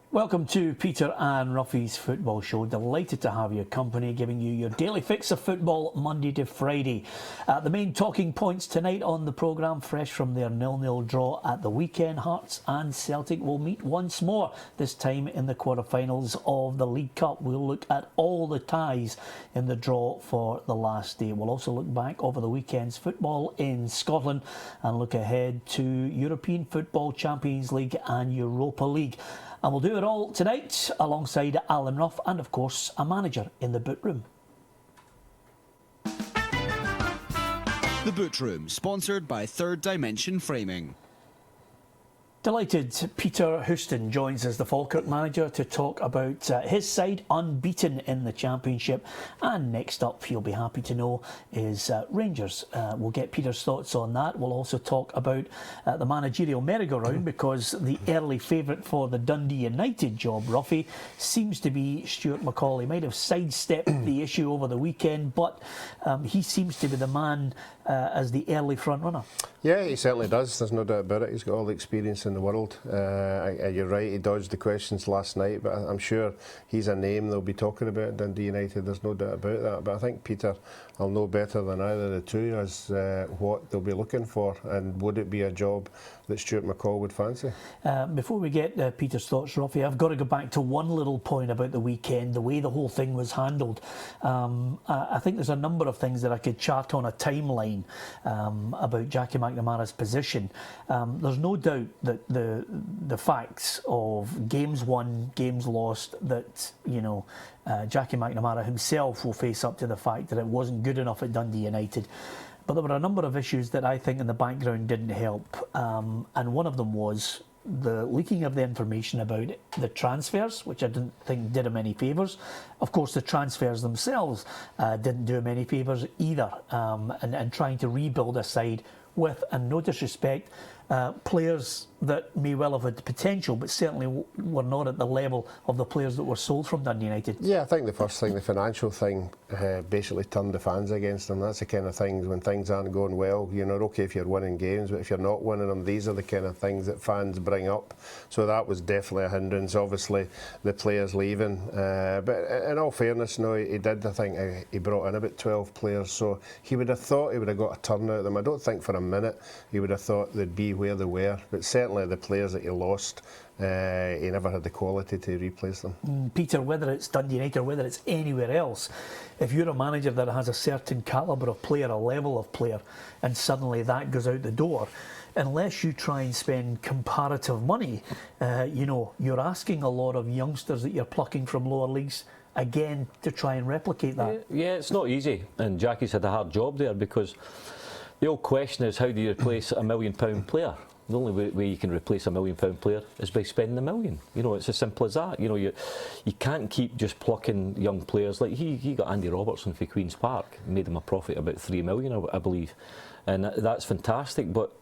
Welcome to Peter and Ruffy's Football Show. Delighted to have your company, giving you your daily fix of football Monday to Friday. The main talking points tonight on the programme, fresh from their 0-0 draw at the weekend. Hearts and Celtic will meet once more, this time in the quarter-finals of the League Cup. We'll look at all the ties in the draw for the last day. We'll also look back over the weekend's football in Scotland and look ahead to European Football, Champions League and Europa League. And we'll do it all tonight alongside Alan Ruff and, of course, a manager in the boot room. The Boot Room, sponsored by Third Dimension Framing. Delighted Peter Houston joins us, the Falkirk manager, to talk about his side unbeaten in the Championship. And next up, you'll be happy to know, is Rangers. We'll get Peter's thoughts on that. We'll also talk about the managerial merry-go-round, because the early favourite for the Dundee United job, Ruffy, seems to be Stuart McCall. He might have sidestepped the issue over the weekend, but he seems to be the man as the early front-runner. Yeah, he certainly does. There's no doubt about it. He's got all the experience in the world. You're right, he dodged the questions last night, but I'm sure he's a name they'll be talking about at Dundee United. There's no doubt about that. But I think Peter will know better than either of the two as what they'll be looking for, and would it be a job that Stuart McCall would fancy. Before we get Peter's thoughts, Ruffy, I've got to go back to one little point about the weekend, the way the whole thing was handled. I think there's a number of things that I could chart on a timeline about Jackie McNamara's position. There's no doubt that the facts of games won, games lost, that, you know, Jackie McNamara himself will face up to the fact that it wasn't good enough at Dundee United. But there were a number of issues that I think in the background didn't help, and one of them was the leaking of the information about the transfers, which I didn't think did him any favours. Of course, the transfers themselves didn't do him any favours either, and trying to rebuild a side with, and no disrespect, players that may well have had potential, but certainly were not at the level of the players that were sold from Dundee United. Yeah, I think the first thing, the financial thing, basically turned the fans against them. That's the kind of things, when things aren't going well, you're not okay if you're winning games, but if you're not winning them, these are the kind of things that fans bring up. So that was definitely a hindrance. Obviously, the players leaving, but in all fairness, no, he did. I think he brought in about 12 players, so he would have thought he would have got a turn out of them. I don't think for a minute he would have thought they'd be where they were, but certainly the players that he lost, he never had the quality to replace them. Peter, whether it's Dundee United or whether it's anywhere else, if you're a manager that has a certain calibre of player, a level of player, and suddenly that goes out the door, unless you try and spend comparative money, you know, you're asking a lot of youngsters that you're plucking from lower leagues again to try and replicate that. Yeah, it's not easy, and Jackie's had a hard job there, because the old question is, how do you replace a £1 million player? The only way you can replace a £1 million player is by spending $1 million. You know, it's as simple as that. You know, you can't keep just plucking young players. Like he got Andy Robertson for Queen's Park, made him a profit of about $3 million, I believe, and that's fantastic. But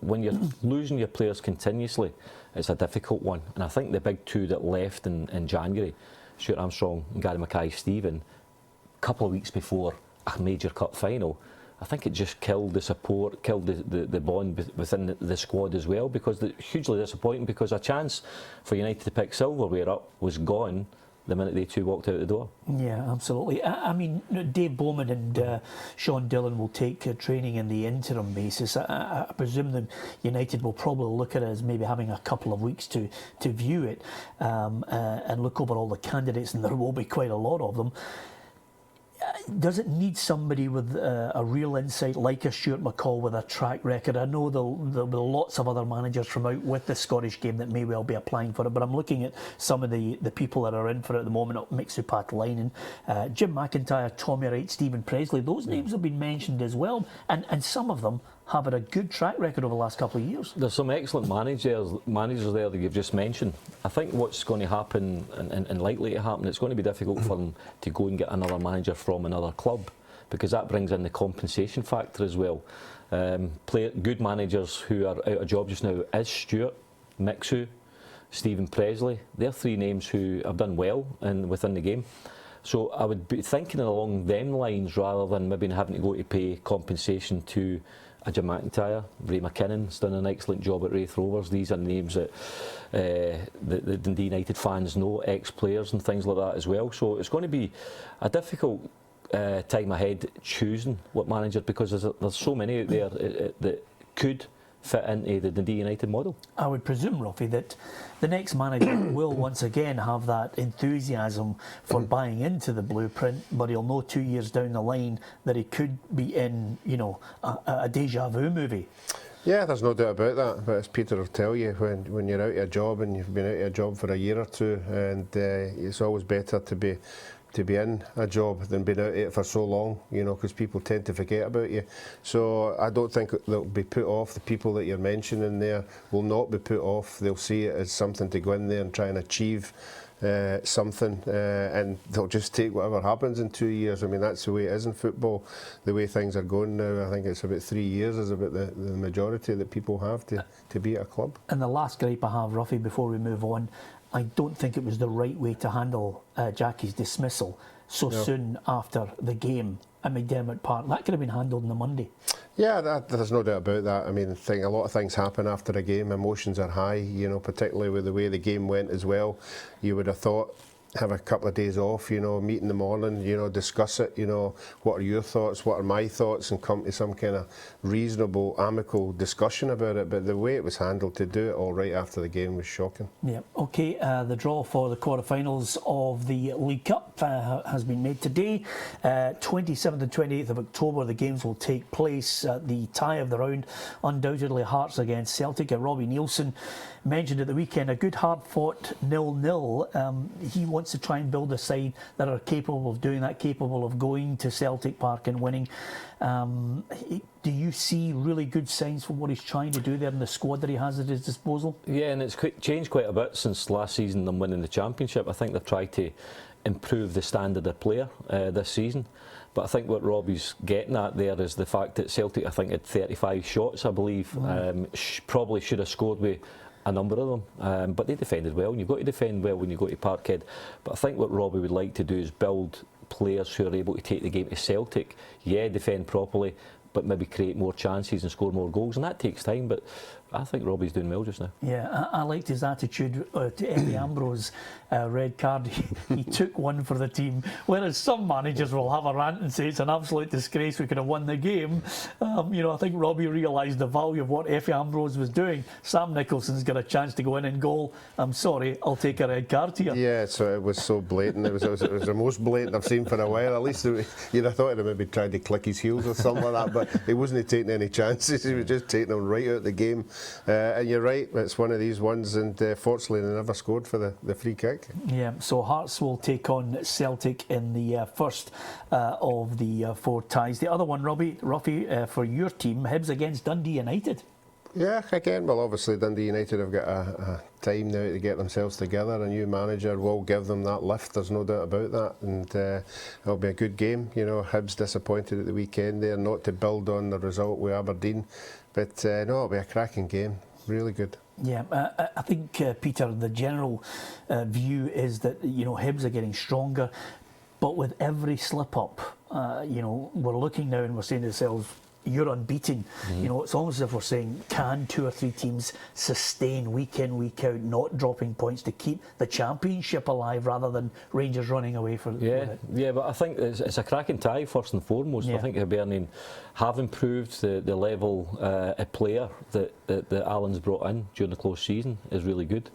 when you're losing your players continuously, it's a difficult one. And I think the big two that left in January, Stuart Armstrong and Gary Mackay-Steven, a couple of weeks before a major cup final, I think it just killed the support, killed the bond within the squad as well, because hugely disappointing, because a chance for United to pick silverware up was gone the minute they two walked out the door. Yeah, absolutely. I mean, Dave Bowman and Sean Dillon will take training in the interim basis. I presume that United will probably look at it as maybe having a couple of weeks to view it and look over all the candidates, and there will be quite a lot of them. Does it need somebody with a real insight like a Stuart McCall with a track record? I know there'll be lots of other managers from out with the Scottish game that may well be applying for it, but I'm looking at some of the people that are in for it at the moment: Mixu Paatelainen, Jim McIntyre, Tommy Wright, Stephen Presley. Those names have been mentioned as well, and some of them have had a good track record over the last couple of years. There's some excellent managers there that you've just mentioned. I think what's going to happen, and likely to happen, it's going to be difficult for them to go and get another manager from another club, because that brings in the compensation factor as well. Good managers who are out of job just now is Stuart, Mixu, Stephen Presley. They're three names who have done well within the game. So I would be thinking along them lines rather than maybe having to go to pay compensation to a Jim McIntyre, Ray McKinnon's done an excellent job at Raith Rovers. These are names that the Dundee United fans know, ex-players and things like that as well. So it's going to be a difficult time ahead choosing what manager, because there's so many out there that could fit into the Dundee United model. I would presume, Ruffy, that the next manager will once again have that enthusiasm for buying into the blueprint, but he'll know 2 years down the line that he could be in, you know, a deja vu movie. Yeah, there's no doubt about that. But as Peter will tell you, when you're out of a job and you've been out of a job for a year or two, and it's always better to be in a job than being out of it for so long, you know, because people tend to forget about you. So I don't think they'll be put off. The people that you're mentioning there will not be put off. They'll see it as something to go in there and try and achieve something, and they'll just take whatever happens in 2 years. I mean, that's the way it is in football, the way things are going now. I think it's about 3 years is about the majority that people have to be at a club. And the last gripe I have, Ruffy, before we move on, I don't think it was the right way to handle Jackie's dismissal so soon after the game at McDermott Park. That could have been handled on the Monday. Yeah, there's no doubt about that. I mean, a lot of things happen after a game. Emotions are high, you know, particularly with the way the game went as well. You would have thought, have a couple of days off, you know, meet in the morning, you know, discuss it, you know, what are your thoughts, what are my thoughts, and come to some kind of reasonable, amicable discussion about it. But the way it was handled, to do it all right after the game, was shocking. Yeah, OK, the draw for the quarterfinals of the League Cup has been made today. 27th and 28th of October, the games will take place. The tie of the round, undoubtedly Hearts against Celtic. Robbie Neilson mentioned at the weekend a good hard-fought 0-0. He wants to try and build a side that are capable of doing that, capable of going to Celtic Park and winning. Do you see really good signs for what he's trying to do there in the squad that he has at his disposal? Yeah, and it's changed quite a bit since last season, them winning the championship. I think they've tried to improve the standard of player this season. But I think what Robbie's getting at there is the fact that Celtic, I think, had 35 shots, I believe. Wow. Probably should have scored with a number of them, but they defended well, and you've got to defend well when you go to Parkhead. But I think what Robbie would like to do is build players who are able to take the game to Celtic. Yeah, defend properly, but maybe create more chances and score more goals, and that takes time. But I think Robbie's doing well just now. Yeah, I liked his attitude to Eddie Ambrose red card. He took one for the team, whereas some managers will have a rant and say it's an absolute disgrace, we could have won the game. You know, I think Robbie realised the value of what Eddie Ambrose was doing. Sam Nicholson's got a chance to go in and goal. I'm sorry, I'll take a red card here. Yeah, so it was so blatant. It was the most blatant I've seen for a while. At least you'd have thought he'd maybe tried to click his heels or something like that, but he wasn't taking any chances. He was just taking them right out of the game. And you're right, it's one of these ones, and fortunately they never scored for the free kick. Yeah, so Hearts will take on Celtic in the first of the four ties. The other one, Ruffy, for your team, Hibs against Dundee United. Yeah, again, well, obviously Dundee United have got a time now to get themselves together. A new manager will give them that lift, there's no doubt about that, and it'll be a good game. You know, Hibs disappointed at the weekend there, not to build on the result with Aberdeen, but no, it'll be a cracking game, really good. Yeah, I think, Peter, the general view is that, you know, Hibs are getting stronger, but with every slip-up, you know, we're looking now and we're saying to ourselves, you're unbeaten. You know, it's almost as if we're saying, can 2 or 3 teams sustain week in, week out, not dropping points to keep the championship alive rather than Rangers running away for it? Yeah, but I think it's a cracking tie first and foremost. I think Hibernian have improved. The level of player that Alan's brought in during the close season is really good.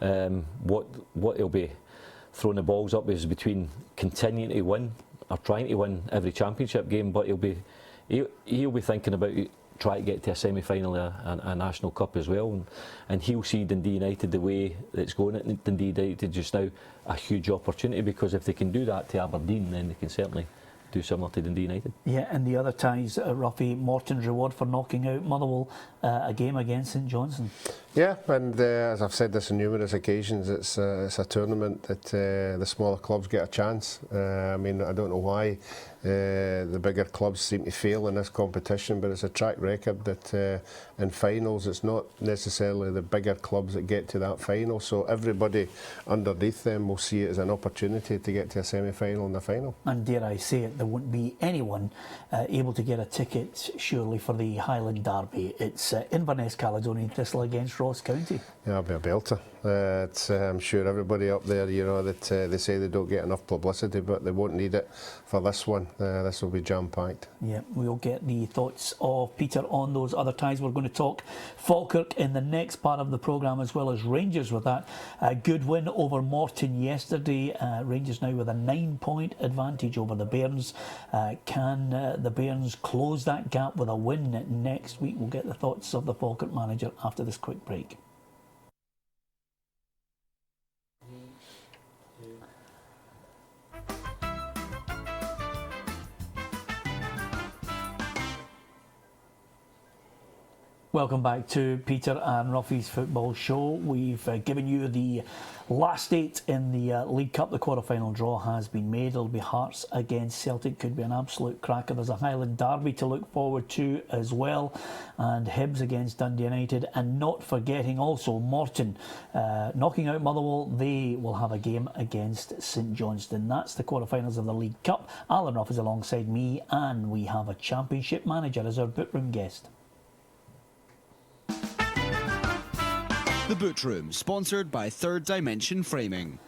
What he'll be throwing the balls up is between continuing to win or trying to win every championship game, but he'll be thinking about trying to get to a semi-final of a National Cup as well, and he'll see Dundee United the way it's going at Dundee United just now, a huge opportunity, because if they can do that to Aberdeen, then they can certainly do similar to Dundee United. Yeah, and the other ties, Ruffy, Morton's reward for knocking out Motherwell, a game against St Johnstone. Yeah, and as I've said this on numerous occasions, it's a tournament that the smaller clubs get a chance. I mean, I don't know why the bigger clubs seem to fail in this competition, but it's a track record that in finals it's not necessarily the bigger clubs that get to that final, so everybody underneath them will see it as an opportunity to get to a semi-final and a final. And dare I say it, there won't be anyone able to get a ticket, surely, for the Highland Derby. It's Inverness Caledonian Thistle against Ross County. Yeah, it'll be a belter. I'm sure everybody up there, you know, that they say they don't get enough publicity, but they won't need it for this one. This will be jam-packed. Yeah, we'll get the thoughts of Peter on those other ties. We're going to talk Falkirk in the next part of the programme, as well as Rangers with that good win over Morton yesterday. Rangers now with a 9-point advantage over the Bairns. Can the Bairns close that gap with a win next week? We'll get the thoughts of the Falkirk manager after this quick break. Welcome back to Peter and Ruffy's Football Show. We've given you the last 8 in the League Cup. The quarter-final draw has been made. It'll be Hearts against Celtic. Could be an absolute cracker. There's a Highland Derby to look forward to as well. And Hibs against Dundee United. And not forgetting also Morton knocking out Motherwell. They will have a game against St Johnstone. That's the quarter-finals of the League Cup. Alan Ruff is alongside me, and we have a Championship manager as our bootroom guest. The Boot Room, sponsored by Third Dimension Framing.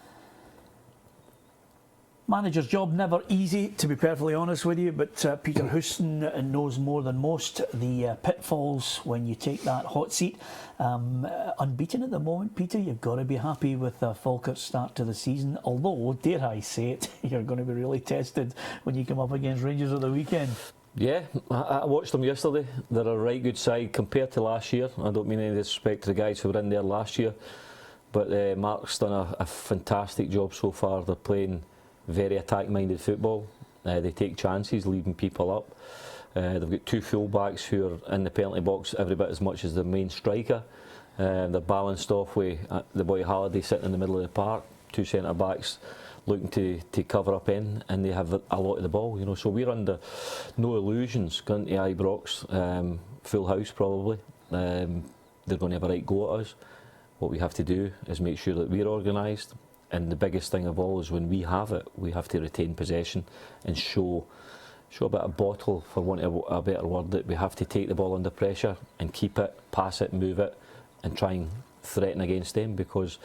Manager's job never easy, to be perfectly honest with you, but Peter Houston knows more than most the pitfalls when you take that hot seat. Unbeaten at the moment, Peter, you've got to be happy with Falkirk's start to the season, although, dare I say it, you're going to be really tested when you come up against Rangers at the weekend. Yeah, I watched them yesterday. They're a right good side compared to last year. I don't mean any disrespect to the guys who were in there last year, but Mark's done a fantastic job so far. They're playing very attack-minded football. They take chances, leaving people up. They've got 2 full-backs who are in the penalty box every bit as much as the main striker. They're balanced off with the boy Halliday sitting in the middle of the park, 2 centre-backs looking to cover up in, and they have a lot of the ball, you know. So we're under no illusions going to Ibrox, full house probably. They're going to have a right go at us. What we have to do is make sure that we're organised, and the biggest thing of all is when we have it, we have to retain possession and show a bit of bottle, for want of a better word, that we have to take the ball under pressure and keep it, pass it, move it, and try and threaten against them, because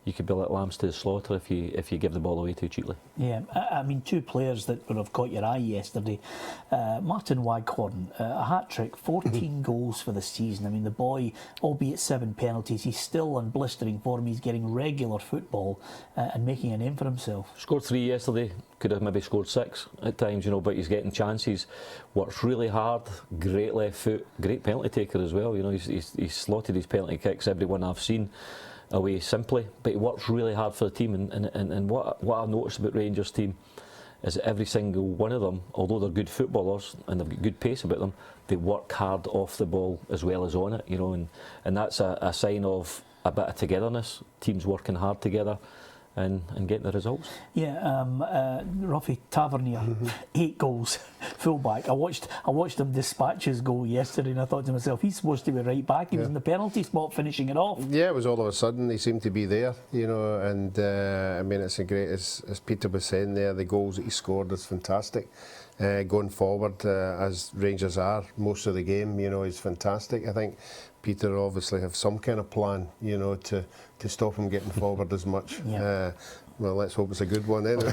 you could be like lambs to the slaughter if you give the ball away too cheaply. Yeah, I mean, 2 players that would have caught your eye yesterday. Martin Waghorn, a hat-trick, 14 goals for the season. I mean, the boy, albeit 7 penalties, he's still on blistering form. He's getting regular football and making a name for himself. Scored 3 yesterday, could have maybe scored 6 at times, you know, but he's getting chances. Works really hard, great left foot, great penalty taker as well. You know, he's slotted his penalty kicks, every one I've seen, away simply, but he works really hard for the team, and what I've noticed about Rangers team is that every single one of them, although they're good footballers and they've got good pace about them, they work hard off the ball as well as on it, you know, and that's a sign of a bit of togetherness, teams working hard together and getting the results. Yeah, Ruffy Tavernier, 8 goals, full-back. I watched him dispatch his goal yesterday, and I thought to myself, he's supposed to be right back. He was in the penalty spot finishing it off. Yeah, it was all of a sudden he seemed to be there, you know, and I mean, it's a great, as Peter was saying there, the goals that he scored is fantastic. Going forward, as Rangers are most of the game, you know, is fantastic. I think Peter obviously have some kind of plan, you know, to stop him getting forward as much. Yeah. Well, let's hope it's a good one anyway.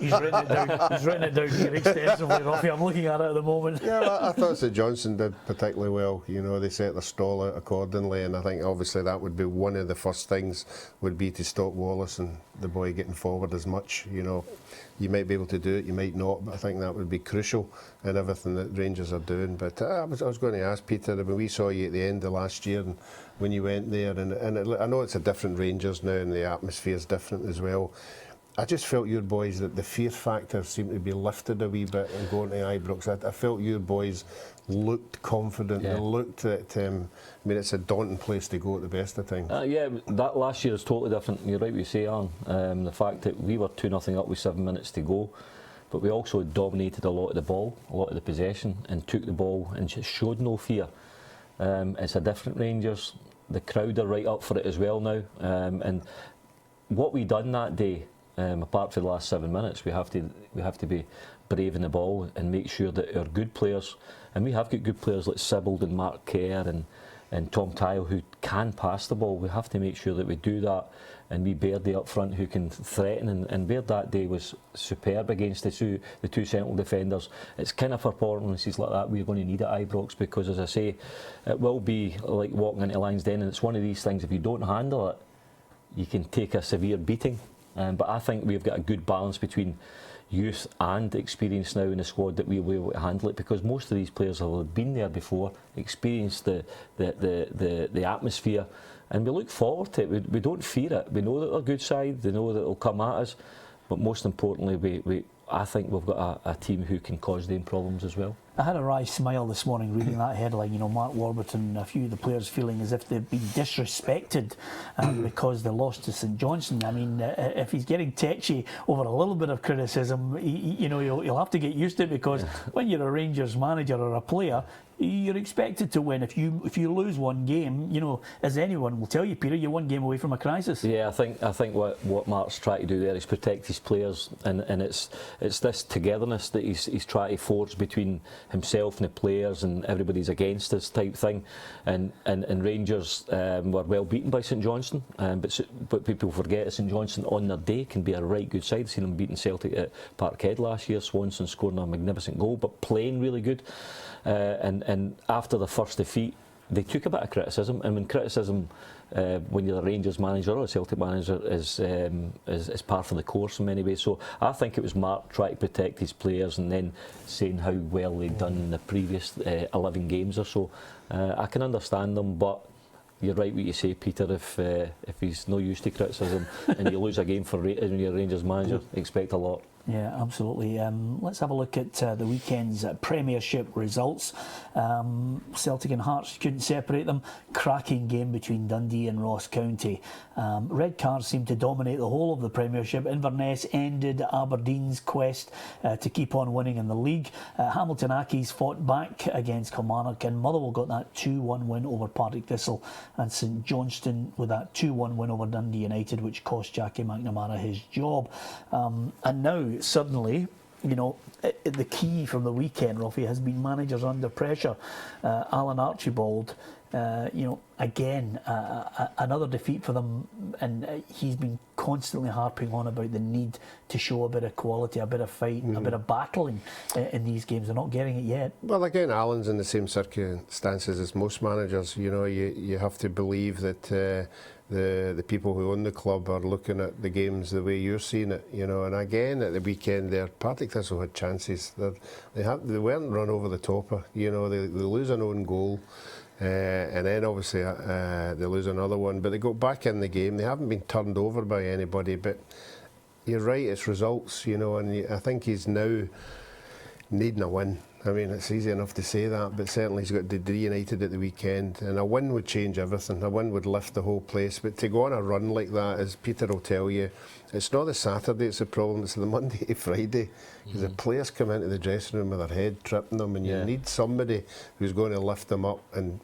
He's written it down here extensively, Ruffy. I'm looking at it at the moment. Yeah, well, I thought St Johnstone did particularly well. You know, they set their stall out accordingly, and I think obviously that would be one of the first things, would be to stop Wallace and the boy getting forward as much. You know, you might be able to do it, you might not, but I think that would be crucial in everything that Rangers are doing. But I was going to ask Peter, I mean, we saw you at the end of last year, and when you went there, I know it's a different Rangers now, and the atmosphere's different as well. I just felt your boys, that the fear factor seemed to be lifted a wee bit in going to Ibrox. I felt your boys looked confident. Yeah. They looked at, I mean, it's a daunting place to go at the best of times. Yeah, that last year is totally different. You're right what you say, Alan. The fact that we were 2-0 up with 7 minutes to go, but we also dominated a lot of the ball, a lot of the possession, and took the ball and just showed no fear. It's a different Rangers. The crowd are right up for it as well now. And what we done that day, apart from the last 7 minutes, we have to be brave in the ball and make sure that our good players, and we have got good players like Sibbald and Mark Kerr and Tom Tile who can pass the ball. We have to make sure that we do that, and we Bairdy up front who can threaten, and Baird that day was superb against the two central defenders. It's kind of for performances like that we're going to need at Ibrox, because as I say, it will be like walking into Lansdowne, and it's one of these things, if you don't handle it, you can take a severe beating. But I think we've got a good balance between youth and experience now in the squad, that we'll be able to handle it, because most of these players have been there before, experienced the atmosphere, and we look forward to it. We don't fear it. We know that they're a good side, they know that it'll come at us, but most importantly, I think we've got a team who can cause them problems as well. I had a wry smile this morning reading that headline. You know, Mark Warburton, a few of the players feeling as if they've been disrespected because they lost to St Johnstone. I mean, if he's getting tetchy over a little bit of criticism, you'll have to get used to it, because when you're a Rangers manager or a player, you're expected to win. If you lose one game, you know, as anyone will tell you, Peter, you're one game away from a crisis. Yeah, I think what Mark's trying to do there is protect his players, and it's this togetherness that he's trying to forge between himself and the players, and everybody's against us type thing. And Rangers were well beaten by St Johnstone, but people forget that St Johnstone on their day can be a right good side. I've seen them beating Celtic at Parkhead last year, Swanson scoring a magnificent goal, but playing really good. And after the first defeat, they took a bit of criticism, and when criticism, when you're the Rangers manager or a Celtic manager, is part of the course in many ways. So I think it was Mark trying to protect his players, and then saying how well they'd done in the previous 11 games or so. I can understand them, but you're right what you say, Peter. If he's no used to criticism and you lose a game when you're a Rangers manager, expect a lot. Yeah, absolutely. Let's have a look at the weekend's Premiership results. Celtic and Hearts couldn't separate them. Cracking game between Dundee and Ross County. Red cards seemed to dominate the whole of the Premiership. Inverness ended Aberdeen's quest to keep on winning in the league. Hamilton Accies fought back against Kilmarnock, and Motherwell got that 2-1 win over Partick Thistle, and St Johnstone with that 2-1 win over Dundee United, which cost Jackie McNamara his job. And now, suddenly, you know, the key from the weekend, Roffy, has been managers under pressure. Alan Archibald, again, another defeat for them, and he's been constantly harping on about the need to show a bit of quality, a bit of fight, a bit of battling in these games. They're not getting it yet. Well, again, Alan's in the same circumstances as most managers. You know, you have to believe that the people who own the club are looking at the games the way you're seeing it, you know. And again, at the weekend there, Partick Thistle had chances. They weren't run over the top. You know, they lose an own goal, and then obviously they lose another one. But they got back in the game. They haven't been turned over by anybody. But you're right, it's results, you know. And I think he's now needing a win. I mean, it's easy enough to say that, but certainly he's got Dundee United at the weekend, and a win would change everything. A win would lift the whole place. But to go on a run like that, as Peter will tell you, it's not the Saturday it's the problem, it's the Monday to Friday. Because the players come into the dressing room with their head tripping them, and you need somebody who's going to lift them up and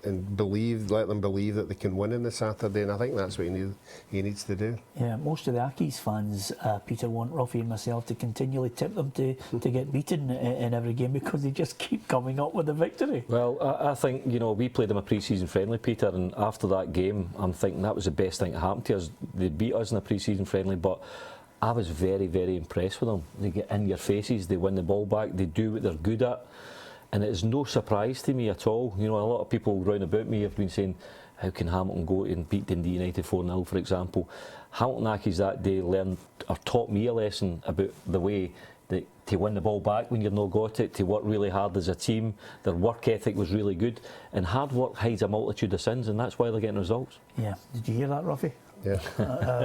let them believe that they can win on the Saturday, and I think that's what he needs to do. Yeah, most of the Accies fans, Peter, want Roffy and myself to continually tip them to get beaten in every game, because they just keep coming up with the victory. Well, I think, you know, we played them a pre-season friendly, Peter, and after that game, I'm thinking that was the best thing that happened to us. They beat us in a pre-season friendly, but I was very, very impressed with them. They get in your faces, they win the ball back, they do what they're good at, and it is no surprise to me at all. You know, a lot of people round about me have been saying, how can Hamilton go and beat Dundee United 4-0, for example? Hamilton Accies that day taught me a lesson about the way that to win the ball back when you've not got it, to work really hard as a team. Their work ethic was really good, and hard work hides a multitude of sins, and that's why they're getting results. Yeah, did you hear that, Ruffy? Yeah.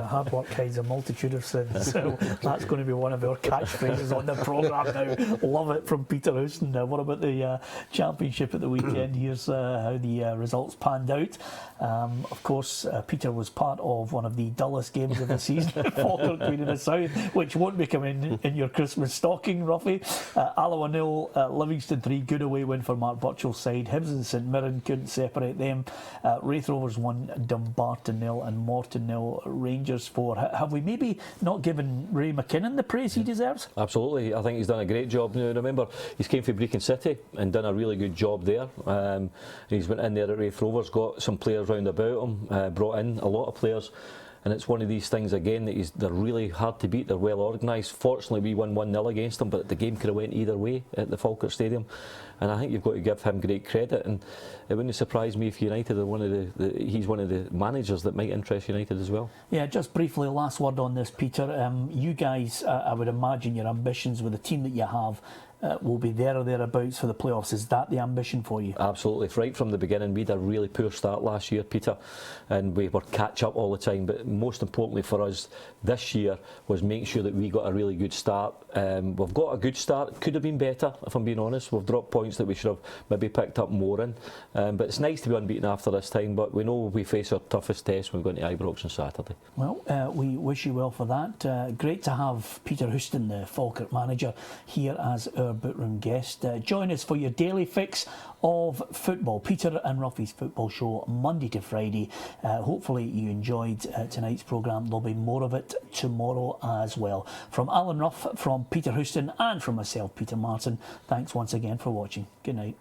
Hard work hides a multitude of sins. So that's going to be one of our catchphrases on the programme now. Love it from Peter Houston. What about the Championship at the weekend? Here's how the results panned out. Of course, Peter was part of one of the dullest games of the season, Falkirk Queen of the South, which won't be coming in your Christmas stocking, Ruffy. Alloa 0, Livingston 3, good away win for Mark Burchell's side. Hibs and St Mirren couldn't separate them. Wraith Rovers 1, Dumbarton 0, and Morton 1-0 Rangers for. Have we maybe not given Ray McKinnon the praise he deserves? Absolutely, I think he's done a great job. Now, remember, he's came from Brecon City and done a really good job there. He's went in there at Raith Rovers, got some players round about him, brought in a lot of players. And it's one of these things again that they're really hard to beat. They're well organised. Fortunately, we won 1-0 against them, but the game could have went either way at the Falkirk Stadium. And I think you've got to give him great credit. And it wouldn't surprise me if United are he's one of the managers that might interest United as well. Yeah, just briefly, last word on this, Peter. You guys, I would imagine your ambitions with the team that you have will be there or thereabouts for the playoffs. Is that the ambition for you? Absolutely. Right from the beginning, we had a really poor start last year, Peter, and we were catch up all the time. But most importantly for us this year was making sure that we got a really good start. We've got a good start. Could have been better, if I'm being honest. We've dropped points that we should have maybe picked up more in. But it's nice to be unbeaten after this time. But we know we face our toughest test when we go into Ibrox on Saturday. Well, we wish you well for that. Great to have Peter Houston, the Falkirk manager, here as our Bootroom guest. Join us for your daily fix of football. Peter and Ruffy's football show, Monday to Friday. Hopefully you enjoyed tonight's programme. There'll be more of it tomorrow as well. From Alan Ruff, from Peter Houston and from myself, Peter Martin, thanks once again for watching. Good night.